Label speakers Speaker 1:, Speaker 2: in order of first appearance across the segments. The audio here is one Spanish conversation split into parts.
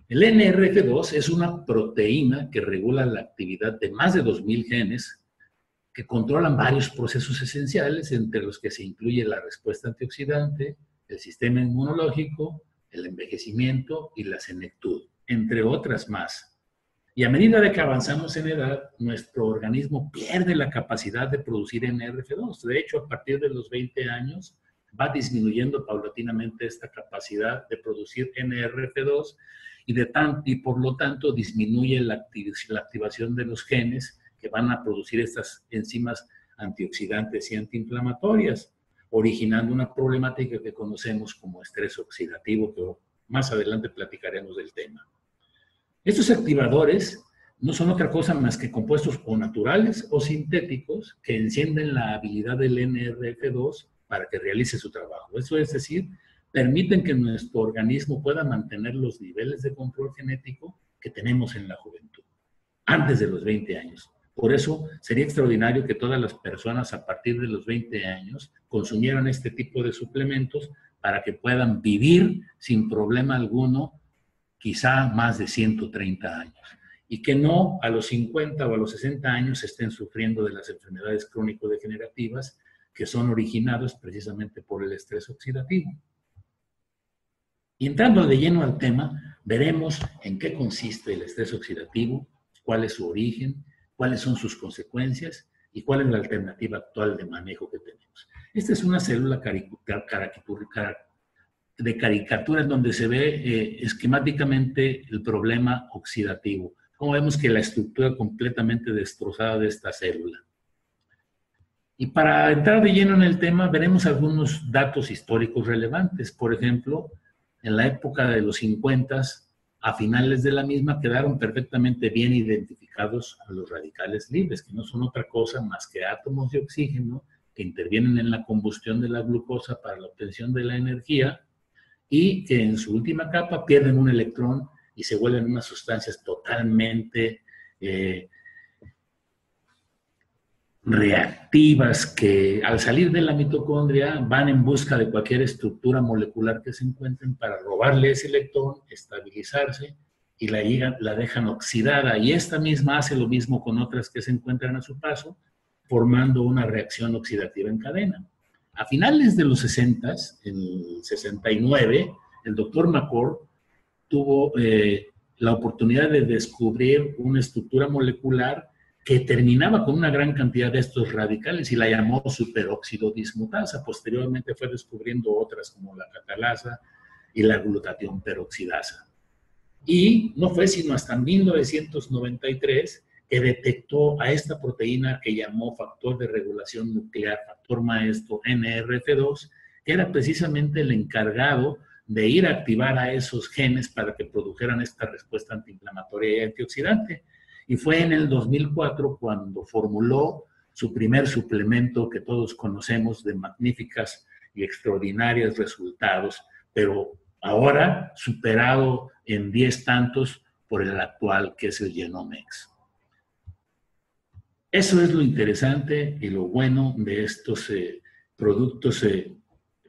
Speaker 1: El NRF2 es una proteína que regula la actividad de más de 2000 genes que controlan varios procesos esenciales, entre los que se incluye la respuesta antioxidante, el sistema inmunológico, el envejecimiento y la senectud, entre otras más. Y a medida de que avanzamos en edad, nuestro organismo pierde la capacidad de producir NRF2. De hecho, a partir de los 20 años, va disminuyendo paulatinamente esta capacidad de producir NRF2 y por lo tanto disminuye la activación de los genes que van a producir estas enzimas antioxidantes y antiinflamatorias, originando una problemática que conocemos como estrés oxidativo, que más adelante platicaremos del tema. Estos activadores no son otra cosa más que compuestos o naturales o sintéticos que encienden la habilidad del NRF2 para que realice su trabajo. Eso es decir, permiten que nuestro organismo pueda mantener los niveles de control genético que tenemos en la juventud, antes de los 20 años. Por eso sería extraordinario que todas las personas a partir de los 20 años consumieran este tipo de suplementos para que puedan vivir sin problema alguno, quizá más de 130 años. Y que no a los 50 o a los 60 años estén sufriendo de las enfermedades crónico-degenerativas que son originadas precisamente por el estrés oxidativo. Y entrando de lleno al tema, veremos en qué consiste el estrés oxidativo, cuál es su origen, cuáles son sus consecuencias y cuál es la alternativa actual de manejo que tenemos. Esta es una célula de caricatura en donde se ve esquemáticamente el problema oxidativo. Como vemos que la estructura completamente destrozada de esta célula. Y para entrar de lleno en el tema, veremos algunos datos históricos relevantes. Por ejemplo, en la época de los 50, a finales de la misma, quedaron perfectamente bien identificados a los radicales libres, que no son otra cosa más que átomos de oxígeno que intervienen en la combustión de la glucosa para la obtención de la energía y que en su última capa pierden un electrón y se vuelven unas sustancias totalmente reactivas que al salir de la mitocondria van en busca de cualquier estructura molecular que se encuentren para robarle ese electrón, estabilizarse y la dejan oxidada. Y esta misma hace lo mismo con otras que se encuentran a su paso, formando una reacción oxidativa en cadena. A finales de los 60, en el 69, el doctor McCord tuvo la oportunidad de descubrir una estructura molecular que terminaba con una gran cantidad de estos radicales y la llamó superóxido dismutasa. Posteriormente fue descubriendo otras como la catalasa y la glutatión peroxidasa. Y no fue sino hasta 1993 que detectó a esta proteína que llamó factor de regulación nuclear, factor maestro NRF2, que era precisamente el encargado de ir a activar a esos genes para que produjeran esta respuesta antiinflamatoria y antioxidante. Y fue en el 2004 cuando formuló su primer suplemento que todos conocemos de magníficas y extraordinarios resultados, pero ahora superado en 10 tantos por el actual, que es el Genomex. Eso es lo interesante y lo bueno de estos productos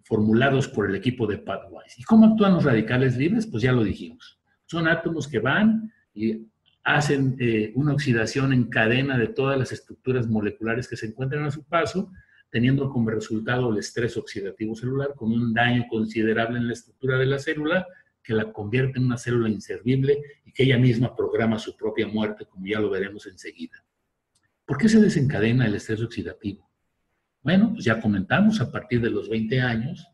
Speaker 1: formulados por el equipo de Pathwise. ¿Y cómo actúan los radicales libres? Pues ya lo dijimos. Son átomos que van y hacen una oxidación en cadena de todas las estructuras moleculares que se encuentran a su paso, teniendo como resultado el estrés oxidativo celular con un daño considerable en la estructura de la célula que la convierte en una célula inservible y que ella misma programa su propia muerte, como ya lo veremos enseguida. ¿Por qué se desencadena el estrés oxidativo? Bueno, pues ya comentamos, a partir de los 20 años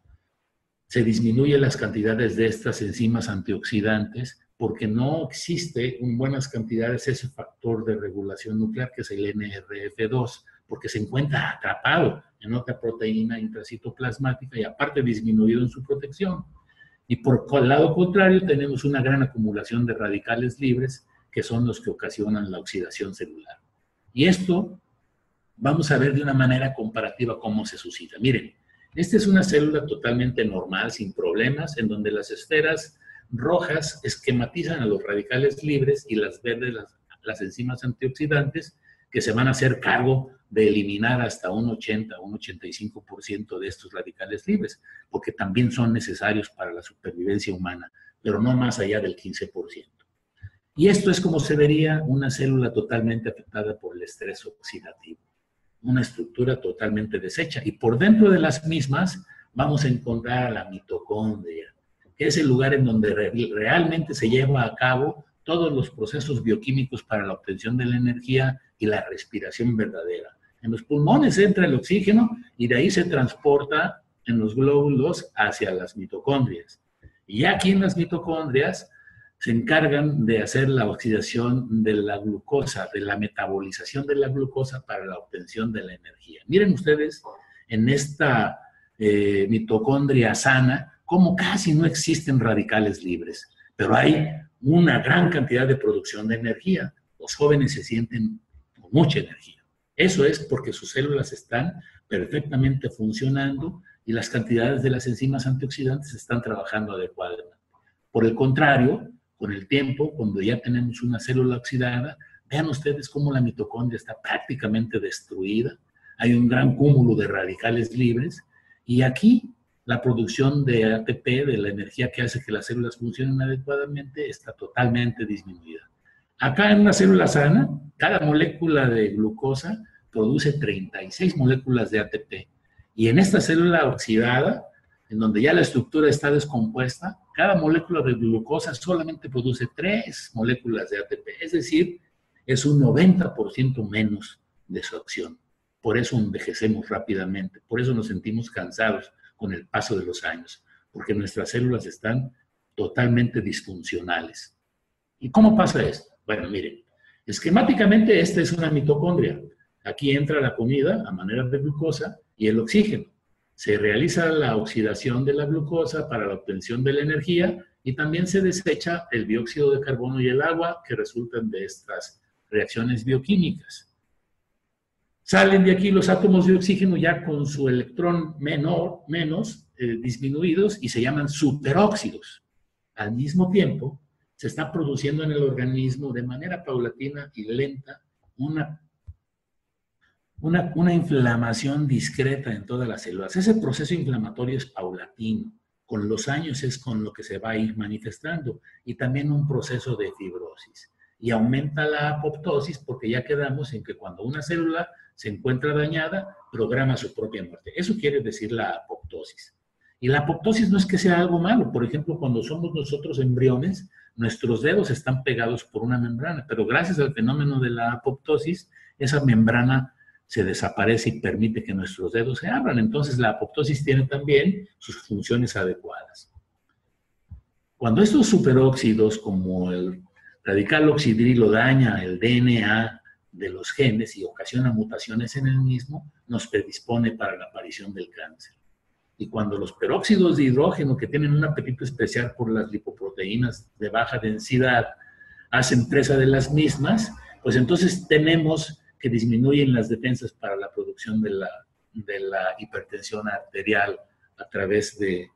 Speaker 1: se disminuyen las cantidades de estas enzimas antioxidantes porque no existe en buenas cantidades ese factor de regulación nuclear que es el NRF2, porque se encuentra atrapado en otra proteína intracitoplasmática y aparte disminuido en su protección. Y por el lado contrario tenemos una gran acumulación de radicales libres que son los que ocasionan la oxidación celular. Y esto vamos a ver de una manera comparativa cómo se suscita. Miren, esta es una célula totalmente normal, sin problemas, en donde las esferas rojas esquematizan a los radicales libres y las verdes las enzimas antioxidantes que se van a hacer cargo de eliminar hasta un 80 o un 85% de estos radicales libres, porque también son necesarios para la supervivencia humana. pero no más allá del 15%. Y esto es como se vería una célula totalmente afectada por el estrés oxidativo, una estructura totalmente deshecha. Y por dentro de las mismas vamos a encontrar a la mitocondria, que es el lugar en donde realmente se lleva a cabo todos los procesos bioquímicos para la obtención de la energía y la respiración verdadera. En los pulmones entra el oxígeno y de ahí se transporta en los glóbulos hacia las mitocondrias. Y aquí en las mitocondrias se encargan de hacer la oxidación de la glucosa, de la metabolización de la glucosa para la obtención de la energía. Miren ustedes en esta mitocondria sana cómo casi no existen radicales libres, pero hay una gran cantidad de producción de energía. Los jóvenes se sienten con mucha energía. Eso es porque sus células están perfectamente funcionando y las cantidades de las enzimas antioxidantes están trabajando adecuadamente. Por el contrario, con el tiempo, cuando ya tenemos una célula oxidada, vean ustedes cómo la mitocondria está prácticamente destruida, hay un gran cúmulo de radicales libres y aquí la producción de ATP, de la energía que hace que las células funcionen adecuadamente, está totalmente disminuida. Acá en una célula sana, cada molécula de glucosa produce 36 moléculas de ATP. Y en esta célula oxidada, en donde ya la estructura está descompuesta, cada molécula de glucosa solamente produce 3 moléculas de ATP. Es decir, es un 90% menos de su acción. Por eso envejecemos rápidamente, por eso nos sentimos cansados con el paso de los años, porque nuestras células están totalmente disfuncionales. ¿Y cómo pasa esto? Bueno, miren, esquemáticamente esta es una mitocondria. Aquí entra la comida a manera de glucosa y el oxígeno. Se realiza la oxidación de la glucosa para la obtención de la energía y también se desecha el dióxido de carbono y el agua que resultan de estas reacciones bioquímicas. Salen de aquí los átomos de oxígeno ya con su electrón menos disminuidos y se llaman superóxidos. Al mismo tiempo, se está produciendo en el organismo de manera paulatina y lenta una inflamación discreta en todas las células. Ese proceso inflamatorio es paulatino. Con los años es con lo que se va a ir manifestando. Y también un proceso de fibrosis. Y aumenta la apoptosis porque ya quedamos en que cuando una célula se encuentra dañada, programa su propia muerte. Eso quiere decir la apoptosis. Y la apoptosis no es que sea algo malo. Por ejemplo, cuando somos nosotros embriones, nuestros dedos están pegados por una membrana, pero gracias al fenómeno de la apoptosis, esa membrana se desaparece y permite que nuestros dedos se abran. Entonces, la apoptosis tiene también sus funciones adecuadas. Cuando estos superóxidos, como el radical oxidrilo, daña el DNA de los genes y ocasiona mutaciones en el mismo, nos predispone para la aparición del cáncer. Y cuando los peróxidos de hidrógeno, que tienen un apetito especial por las lipoproteínas de baja densidad, hacen presa de las mismas, pues entonces tenemos que disminuyen las defensas para la producción de la hipertensión arterial a través de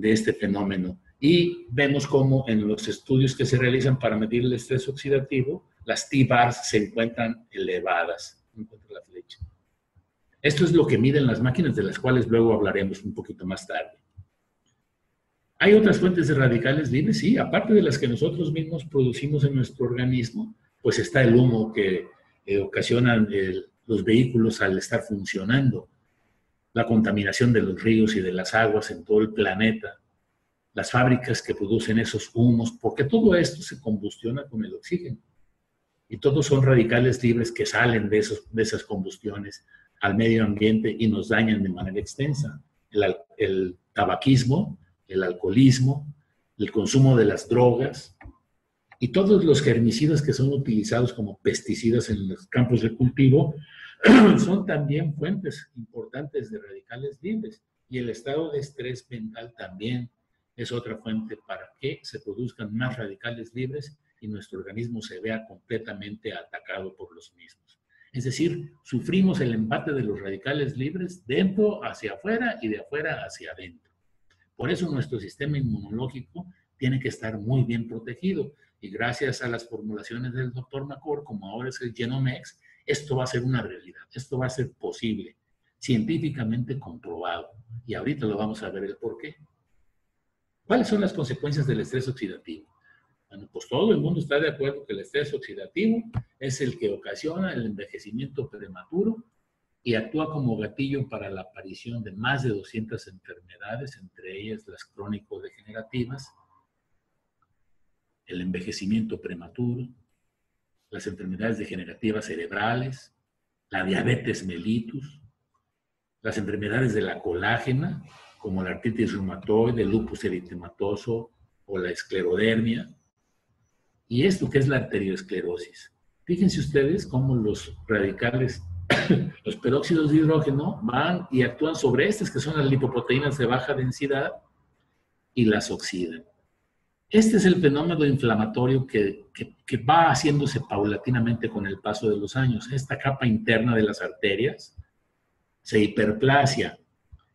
Speaker 1: este fenómeno. Y vemos cómo en los estudios que se realizan para medir el estrés oxidativo, las T-bars se encuentran elevadas. Encuentro la flecha. Esto es lo que miden las máquinas, de las cuales luego hablaremos un poquito más tarde. ¿Hay otras fuentes de radicales libres? Sí, aparte de las que nosotros mismos producimos en nuestro organismo, pues está el humo que ocasionan los vehículos al estar funcionando, la contaminación de los ríos y de las aguas en todo el planeta, las fábricas que producen esos humos, porque todo esto se combustiona con el oxígeno. Y todos son radicales libres que salen de esas combustiones al medio ambiente y nos dañan de manera extensa. El tabaquismo, el alcoholismo, el consumo de las drogas y todos los herbicidas que son utilizados como pesticidas en los campos de cultivo son también fuentes importantes de radicales libres. Y el estado de estrés mental también es otra fuente para que se produzcan más radicales libres y nuestro organismo se vea completamente atacado por los mismos. Es decir, sufrimos el embate de los radicales libres dentro hacia afuera y de afuera hacia adentro. Por eso nuestro sistema inmunológico tiene que estar muy bien protegido. Y gracias a las formulaciones del Dr. McCord, como ahora es el Genomex, esto va a ser una realidad. Esto va a ser posible, científicamente comprobado. Y ahorita lo vamos a ver el por qué. ¿Cuáles son las consecuencias del estrés oxidativo? Bueno, pues todo el mundo está de acuerdo que el estrés oxidativo es el que ocasiona el envejecimiento prematuro y actúa como gatillo para la aparición de más de 200 enfermedades, entre ellas las crónico-degenerativas, el envejecimiento prematuro, las enfermedades degenerativas cerebrales, la diabetes mellitus, las enfermedades de la colágena, como la artritis reumatoide, el lupus eritematoso o la esclerodermia. Y esto que es la arteriosclerosis. Fíjense ustedes cómo los radicales, los peróxidos de hidrógeno, van y actúan sobre estas que son las lipoproteínas de baja densidad y las oxidan. Este es el fenómeno inflamatorio que va haciéndose paulatinamente con el paso de los años. Esta capa interna de las arterias se hiperplasia.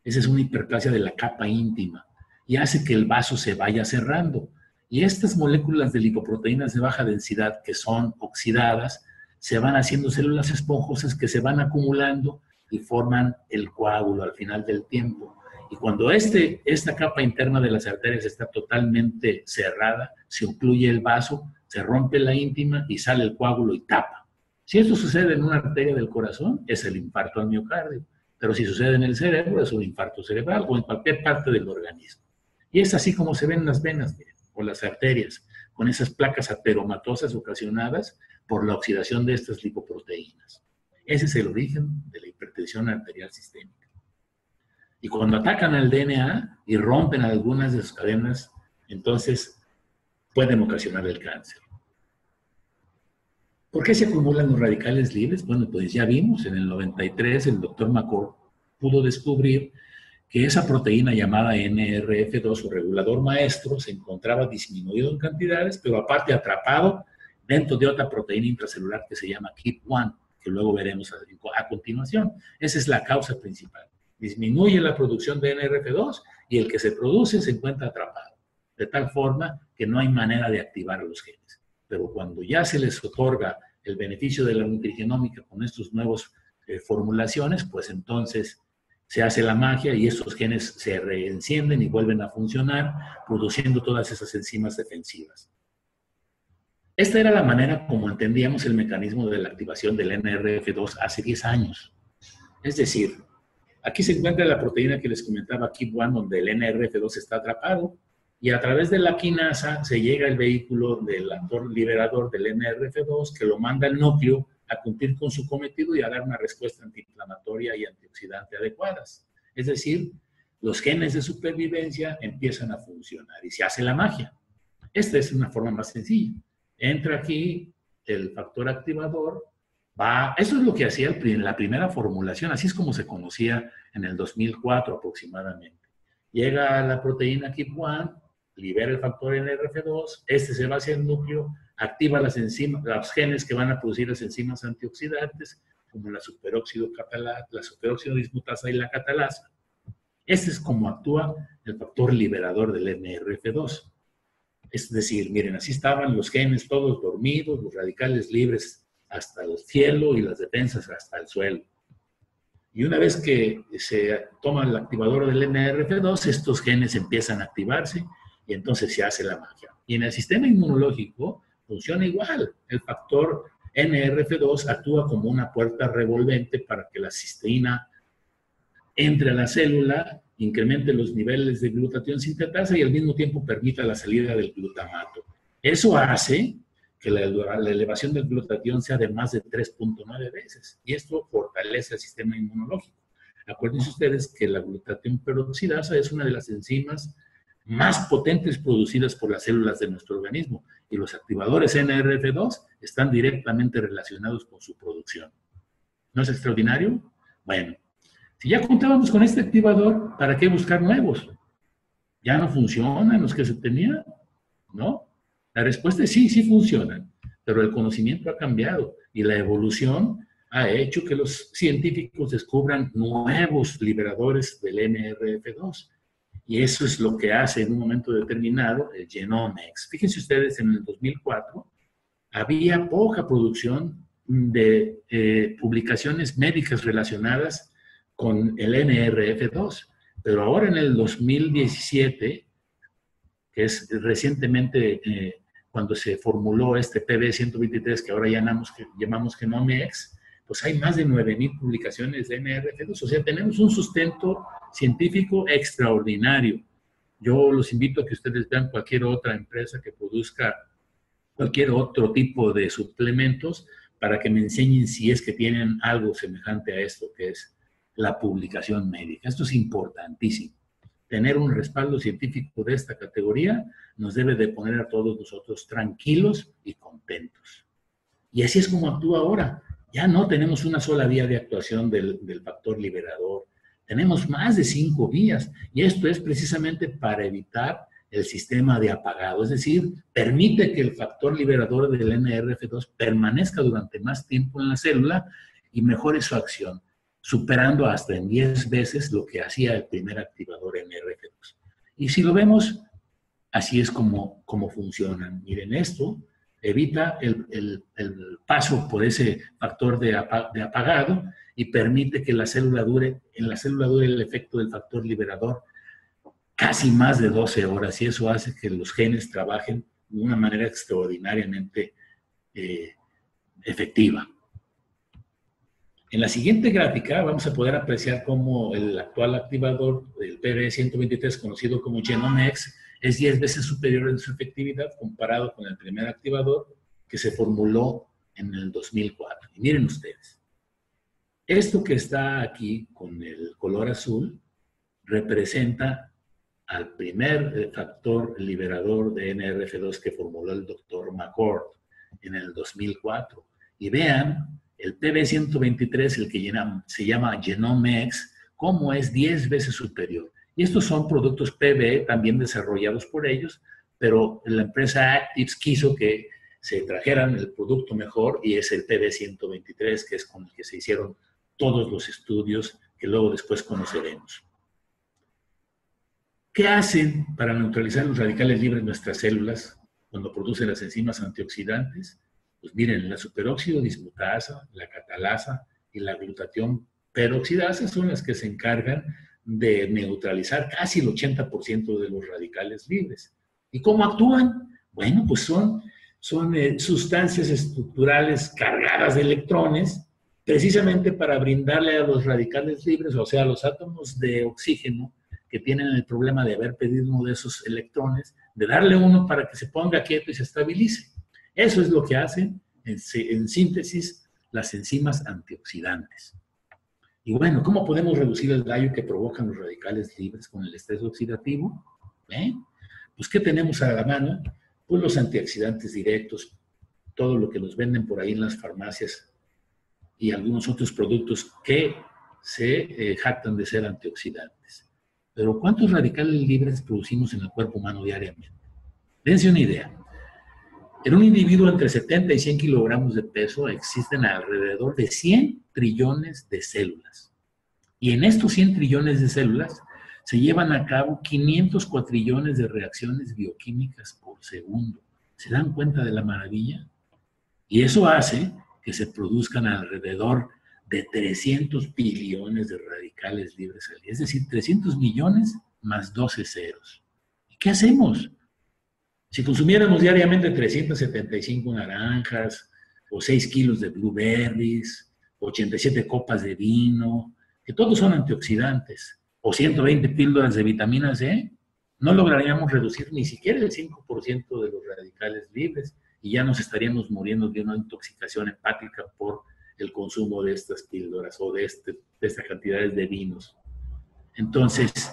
Speaker 1: Esa es una hiperplasia de la capa íntima y hace que el vaso se vaya cerrando. Y estas moléculas de lipoproteínas de baja densidad que son oxidadas se van haciendo células esponjosas que se van acumulando y forman el coágulo al final del tiempo. Y cuando esta capa interna de las arterias está totalmente cerrada, se ocluye el vaso, se rompe la íntima y sale el coágulo y tapa. Si esto sucede en una arteria del corazón, es el infarto al miocardio. Pero si sucede en el cerebro, es un infarto cerebral o en cualquier parte del organismo. Y es así como se ven las venas, miren, o las arterias, con esas placas ateromatosas ocasionadas por la oxidación de estas lipoproteínas. Ese es el origen de la hipertensión arterial sistémica. Y cuando atacan al DNA y rompen algunas de sus cadenas, entonces pueden ocasionar el cáncer. ¿Por qué se acumulan los radicales libres? Bueno, pues ya vimos, en el 93 el doctor McCord pudo descubrir que esa proteína llamada NRF2 o regulador maestro se encontraba disminuido en cantidades, pero aparte atrapado dentro de otra proteína intracelular que se llama KEAP1, que luego veremos a continuación. Esa es la causa principal. Disminuye la producción de NRF2 y el que se produce se encuentra atrapado, de tal forma que no hay manera de activar a los genes. Pero cuando ya se les otorga el beneficio de la nutrigenómica con estas nuevas formulaciones, pues entonces se hace la magia y estos genes se reencienden y vuelven a funcionar, produciendo todas esas enzimas defensivas. Esta era la manera como entendíamos el mecanismo de la activación del NRF2 hace 10 años. Es decir, aquí se encuentra la proteína que les comentaba, KEAP1, donde el NRF2 está atrapado, y a través de la quinasa se llega el vehículo del actor liberador del NRF2 que lo manda al núcleo a cumplir con su cometido y a dar una respuesta antiinflamatoria y antioxidante adecuadas. Es decir, los genes de supervivencia empiezan a funcionar y se hace la magia. Esta es una forma más sencilla. Entra aquí el factor activador, eso es lo que hacía la primera formulación, así es como se conocía en el 2004 aproximadamente. Llega a la proteína KEAP1, libera el factor NRF2, se va hacia el núcleo, activa las enzimas, los genes que van a producir las enzimas antioxidantes, como la superóxido dismutasa y la catalasa. Este es como actúa el factor liberador del NRF2. Es decir, miren, así estaban los genes todos dormidos, los radicales libres hasta el cielo y las defensas hasta el suelo. Y una vez que se toma el activador del NRF2, estos genes empiezan a activarse y entonces se hace la magia. Y en el sistema inmunológico funciona igual. El factor NRF2 actúa como una puerta revolvente para que la cisteína entre a la célula, incremente los niveles de glutatión sintetasa y al mismo tiempo permita la salida del glutamato. Eso hace que la elevación del glutatión sea de más de 3.9 veces. Y esto fortalece el sistema inmunológico. Acuérdense ustedes que la glutatión peroxidasa es una de las enzimas más potentes producidas por las células de nuestro organismo. Y los activadores NRF2 están directamente relacionados con su producción. ¿No es extraordinario? Bueno, si ya contábamos con este activador, ¿para qué buscar nuevos? ¿Ya no funcionan los que se tenían? ¿No? La respuesta es sí, sí funcionan, pero el conocimiento ha cambiado y la evolución ha hecho que los científicos descubran nuevos liberadores del NRF2. Y eso es lo que hace en un momento determinado el Genomics. Fíjense ustedes, en el 2004 había poca producción de publicaciones médicas relacionadas con el NRF2, pero ahora en el 2017 que es recientemente, cuando se formuló este PB123, que ahora llamamos GenomeX, pues hay más de 9,000 publicaciones de NRF2. O sea, tenemos un sustento científico extraordinario. Yo los invito a que ustedes vean cualquier otra empresa que produzca cualquier otro tipo de suplementos para que me enseñen si es que tienen algo semejante a esto, que es la publicación médica. Esto es importantísimo. Tener un respaldo científico de esta categoría nos debe de poner a todos nosotros tranquilos y contentos. Y así es como actúa ahora. Ya no tenemos una sola vía de actuación del factor liberador. Tenemos más de 5 vías. Y esto es precisamente para evitar el sistema de apagado. Es decir, permite que el factor liberador del NRF2 permanezca durante más tiempo en la célula y mejore su acción, superando hasta en 10 veces lo que hacía el primer activador NRF2. Y si lo vemos, así es como funcionan. Miren, esto evita el paso por ese factor de apagado y permite que en la célula dure el efecto del factor liberador casi más de 12 horas, y eso hace que los genes trabajen de una manera extraordinariamente efectiva. En la siguiente gráfica vamos a poder apreciar cómo el actual activador del PB123, conocido como GenomeX, es 10 veces superior en su efectividad comparado con el primer activador que se formuló en el 2004. Y miren ustedes, esto que está aquí con el color azul representa al primer factor liberador de NRF2 que formuló el doctor McCord en el 2004. Y vean, el PB123, el que se llama GenomeX, cómo es 10 veces superior. Y estos son productos PB también desarrollados por ellos, pero la empresa Actives quiso que se trajeran el producto mejor y es el PB123, que es con el que se hicieron todos los estudios que luego después conoceremos. ¿Qué hacen para neutralizar los radicales libres en nuestras células cuando producen las enzimas antioxidantes? Pues miren, la superóxido dismutasa, la catalasa y la glutatión peroxidasa son las que se encargan de neutralizar casi el 80% de los radicales libres. ¿Y cómo actúan? Bueno, pues son sustancias estructurales cargadas de electrones, precisamente para brindarle a los radicales libres, o sea, a los átomos de oxígeno, que tienen el problema de haber pedido uno de esos electrones, de darle uno para que se ponga quieto y se estabilice. Eso es lo que hacen, en síntesis, las enzimas antioxidantes. Y bueno, ¿cómo podemos reducir el daño que provocan los radicales libres con el estrés oxidativo? Pues, ¿qué tenemos a la mano? Pues los antioxidantes directos, todo lo que nos venden por ahí en las farmacias y algunos otros productos que se jactan de ser antioxidantes. Pero ¿cuántos radicales libres producimos en el cuerpo humano diariamente? Dense una idea. En un individuo entre 70 y 100 kilogramos de peso existen alrededor de 100 trillones de células. Y en estos 100 trillones de células se llevan a cabo 500 cuatrillones de reacciones bioquímicas por segundo. ¿Se dan cuenta de la maravilla? Y eso hace que se produzcan alrededor de 300 billones de radicales libres al día. Es decir, 300 millones más 12 ceros. ¿Y qué hacemos? Si consumiéramos diariamente 375 naranjas, o 6 kilos de blueberries, 87 copas de vino, que todos son antioxidantes, o 120 píldoras de vitamina C, no lograríamos reducir ni siquiera el 5% de los radicales libres y ya nos estaríamos muriendo de una intoxicación hepática por el consumo de estas píldoras o de estas cantidades de vinos. Entonces,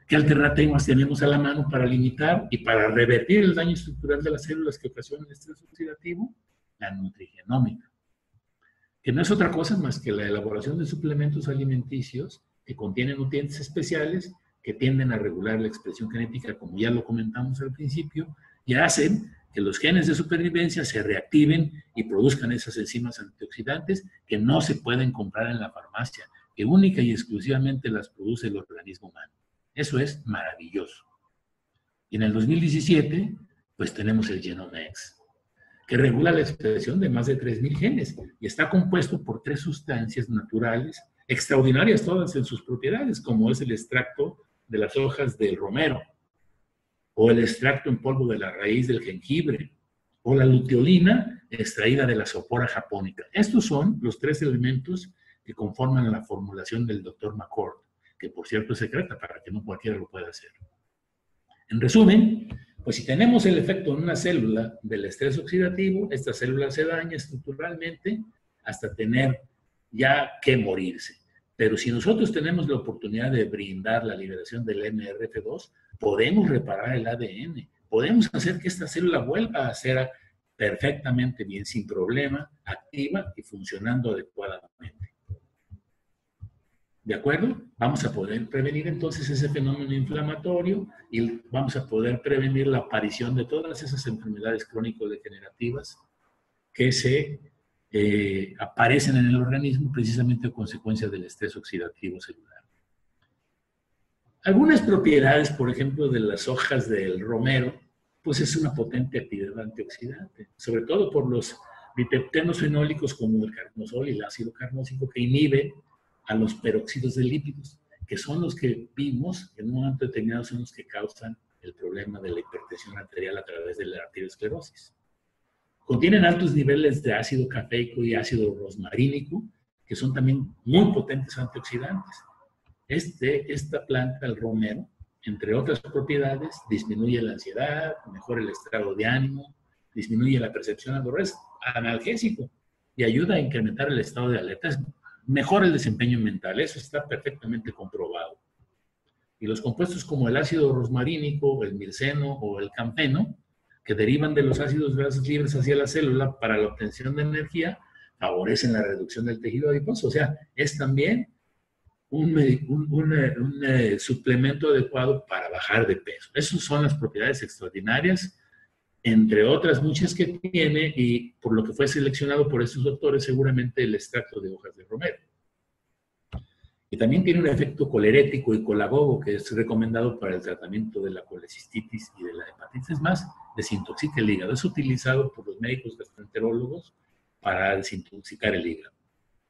Speaker 1: ¿qué alternativas tenemos a la mano para limitar y para revertir el daño estructural de las células que ocasionan el estrés oxidativo? La nutrigenómica, que no es otra cosa más que la elaboración de suplementos alimenticios que contienen nutrientes especiales que tienden a regular la expresión genética, como ya lo comentamos al principio, y hacen que los genes de supervivencia se reactiven y produzcan esas enzimas antioxidantes que no se pueden comprar en la farmacia, que única y exclusivamente las produce el organismo humano. Eso es maravilloso. Y en el 2017, pues tenemos el GenomeX, que regula la expresión de más de 3,000 genes y está compuesto por 3 sustancias naturales, extraordinarias todas en sus propiedades, como es el extracto de las hojas del romero, o el extracto en polvo de la raíz del jengibre, o la luteolina extraída de la sopora japónica. Estos son los 3 elementos que conforman la formulación del Dr. McCord, que por cierto es secreta para que no cualquiera lo pueda hacer. En resumen, pues si tenemos el efecto en una célula del estrés oxidativo, esta célula se daña estructuralmente hasta tener ya que morirse. Pero si nosotros tenemos la oportunidad de brindar la liberación del NRF2, podemos reparar el ADN, podemos hacer que esta célula vuelva a ser perfectamente bien, sin problema, activa y funcionando adecuadamente. ¿De acuerdo? Vamos a poder prevenir entonces ese fenómeno inflamatorio y vamos a poder prevenir la aparición de todas esas enfermedades crónico-degenerativas que se aparecen en el organismo precisamente a consecuencia del estrés oxidativo celular. Algunas propiedades, por ejemplo, de las hojas del romero, pues es una potente actividad antioxidante, sobre todo por los dipeptenos fenólicos como el carnosol y el ácido carnósico que inhiben a los peróxidos de lípidos, que son los que vimos en un momento determinado son los que causan el problema de la hipertensión arterial a través de la arteriosclerosis. Contienen altos niveles de ácido cafeico y ácido rosmarínico, que son también muy potentes antioxidantes. Esta planta, el romero, entre otras propiedades, disminuye la ansiedad, mejora el estado de ánimo, disminuye la percepción de dolor, es analgésico y ayuda a incrementar el estado de alerta, mejora el desempeño mental, eso está perfectamente comprobado. Y los compuestos como el ácido rosmarínico, el mirceno o el campeno, que derivan de los ácidos grasos libres hacia la célula para la obtención de energía, favorecen la reducción del tejido adiposo. O sea, es también un suplemento adecuado para bajar de peso. Esas son las propiedades extraordinarias, entre otras muchas que tiene, y por lo que fue seleccionado por estos doctores, seguramente el extracto de hojas de romero. Y también tiene un efecto colerético y colagogo, que es recomendado para el tratamiento de la colecistitis y de la hepatitis. Es más, desintoxica el hígado. Es utilizado por los médicos gastroenterólogos para desintoxicar el hígado.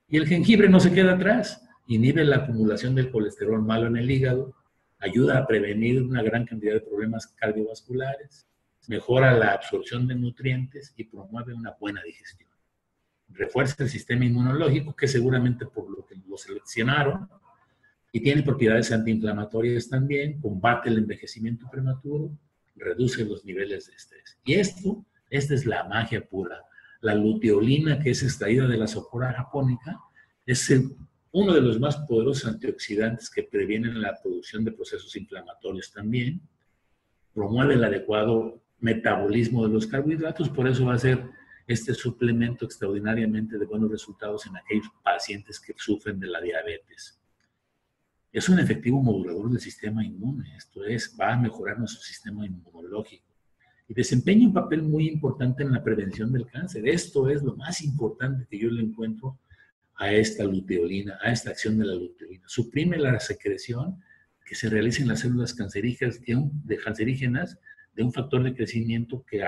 Speaker 1: Y el jengibre no se queda atrás. Inhibe la acumulación del colesterol malo en el hígado, ayuda a prevenir una gran cantidad de problemas cardiovasculares, mejora la absorción de nutrientes y promueve una buena digestión. Refuerza el sistema inmunológico, que seguramente por lo que lo seleccionaron, y tiene propiedades antiinflamatorias también, combate el envejecimiento prematuro, reduce los niveles de estrés. Y esta es la magia pura. La luteolina, que es extraída de la sopora japónica, es uno de los más poderosos antioxidantes que previenen la producción de procesos inflamatorios también, promueve el adecuado metabolismo de los carbohidratos, por eso va a ser este suplemento extraordinariamente de buenos resultados en aquellos pacientes que sufren de la diabetes. Es un efectivo modulador del sistema inmune, esto es, va a mejorar nuestro sistema inmunológico y desempeña un papel muy importante en la prevención del cáncer. Esto es lo más importante que yo le encuentro a esta luteolina, a esta acción de la luteolina. Suprime la secreción que se realiza en las células cancerígenas de un factor de crecimiento que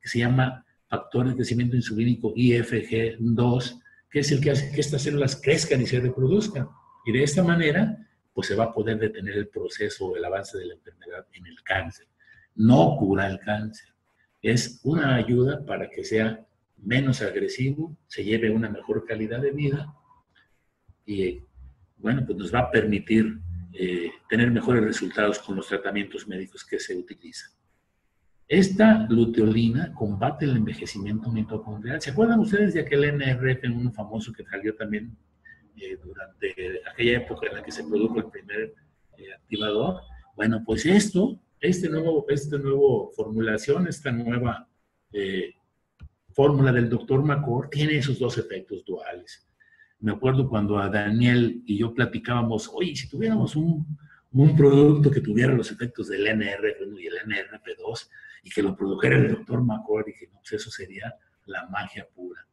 Speaker 1: se llama factor de crecimiento insulínico IFG2, que es el que hace que estas células crezcan y se reproduzcan. Y de esta manera, pues se va a poder detener el proceso o el avance de la enfermedad en el cáncer. No cura el cáncer, es una ayuda para que sea menos agresivo, se lleve una mejor calidad de vida y, bueno, pues nos va a permitir tener mejores resultados con los tratamientos médicos que se utilizan. Esta luteolina combate el envejecimiento mitocondrial. ¿Se acuerdan ustedes de aquel NRF1 famoso que salió también durante aquella época en la que se produjo el primer activador? Bueno, pues esta nueva formulación, esta nueva fórmula del Dr. McCord tiene esos dos efectos duales. Me acuerdo cuando a Daniel y yo platicábamos, oye, si tuviéramos un producto que tuviera los efectos del NRF1 y el NRF2 y que lo produjera el Dr. McCord, dije, no, pues eso sería la magia pura.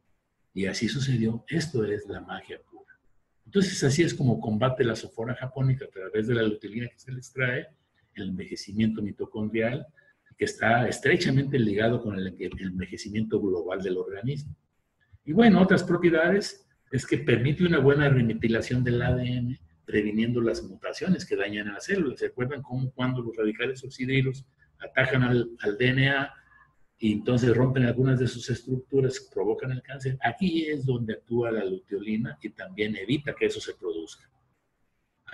Speaker 1: Y así sucedió. Esto es la magia pura. Entonces, así es como combate la sopora japónica a través de la luteolina que se le extrae, el envejecimiento mitocondrial, que está estrechamente ligado con el envejecimiento global del organismo. Y bueno, otras propiedades es que permite una buena remetilación del ADN, previniendo las mutaciones que dañan a las células. ¿Se acuerdan cómo cuando los radicales oxidrilos atacan al DNA y entonces rompen algunas de sus estructuras que provocan el cáncer. Aquí es donde actúa la luteolina y también evita que eso se produzca.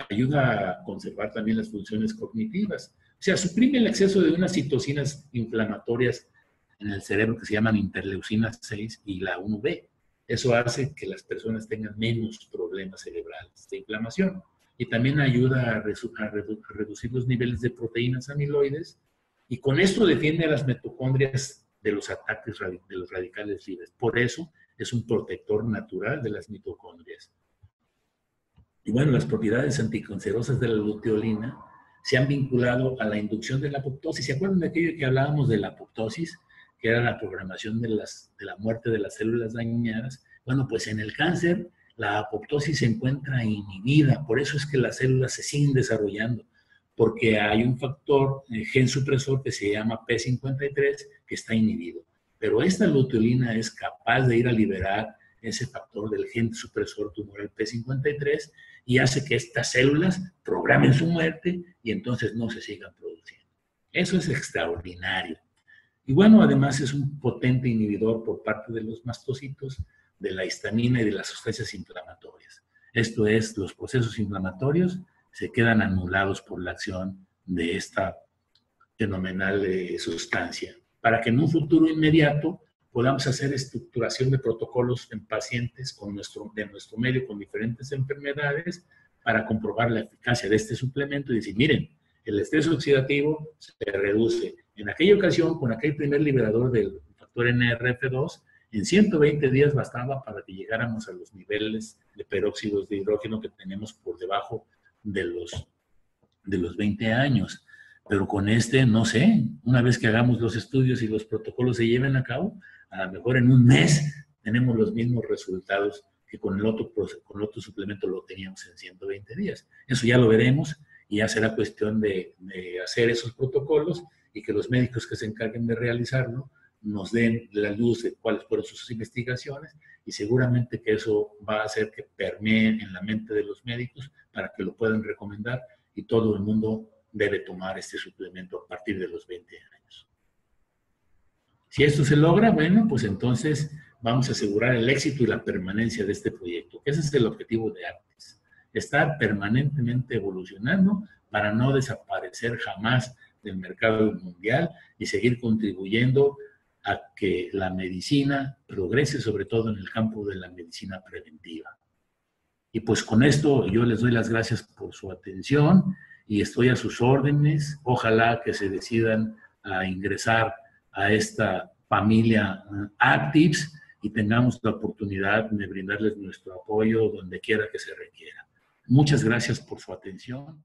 Speaker 1: Ayuda a conservar también las funciones cognitivas. O sea, suprime el exceso de unas citocinas inflamatorias en el cerebro que se llaman interleucina 6 y la 1B. Eso hace que las personas tengan menos problemas cerebrales de inflamación. Y también ayuda a reducir los niveles de proteínas amiloides. Y con esto defiende a las mitocondrias de los ataques de los radicales libres. Por eso es un protector natural de las mitocondrias. Y bueno, las propiedades anticancerosas de la luteolina se han vinculado a la inducción de la apoptosis. ¿Se acuerdan de aquello que hablábamos de la apoptosis? Que era la programación de la muerte de las células dañadas. Bueno, pues en el cáncer la apoptosis se encuentra inhibida. Por eso es que las células se siguen desarrollando. Porque hay un factor, gen supresor, que se llama P53, que está inhibido. Pero esta luteolina es capaz de ir a liberar ese factor del gen supresor tumoral P53 y hace que estas células programen su muerte y entonces no se sigan produciendo. Eso es extraordinario. Y bueno, además es un potente inhibidor por parte de los mastocitos de la histamina y de las sustancias inflamatorias. Esto es, los procesos inflamatorios se quedan anulados por la acción de esta fenomenal sustancia, para que en un futuro inmediato podamos hacer estructuración de protocolos en pacientes de nuestro medio con diferentes enfermedades para comprobar la eficacia de este suplemento y decir, miren, el estrés oxidativo se reduce. En aquella ocasión, con aquel primer liberador del factor NRF2, en 120 días bastaba para que llegáramos a los niveles de peróxidos de hidrógeno que tenemos por debajo de los 20 años. Pero con este, no sé, una vez que hagamos los estudios y los protocolos se lleven a cabo, a lo mejor en un mes tenemos los mismos resultados que con el otro suplemento lo teníamos en 120 días. Eso ya lo veremos y ya será cuestión de hacer esos protocolos y que los médicos que se encarguen de realizarlo nos den la luz de cuáles fueron sus investigaciones y seguramente que eso va a hacer que permee en la mente de los médicos para que lo puedan recomendar y todo el mundo debe tomar este suplemento a partir de los 20 años. Si esto se logra, bueno, pues entonces vamos a asegurar el éxito y la permanencia de este proyecto. Ese es el objetivo de Arctis, estar permanentemente evolucionando para no desaparecer jamás del mercado mundial y seguir contribuyendo a que la medicina progrese, sobre todo en el campo de la medicina preventiva. Y pues con esto yo les doy las gracias por su atención y estoy a sus órdenes. Ojalá que se decidan a ingresar a esta familia Actives y tengamos la oportunidad de brindarles nuestro apoyo donde quiera que se requiera. Muchas gracias por su atención.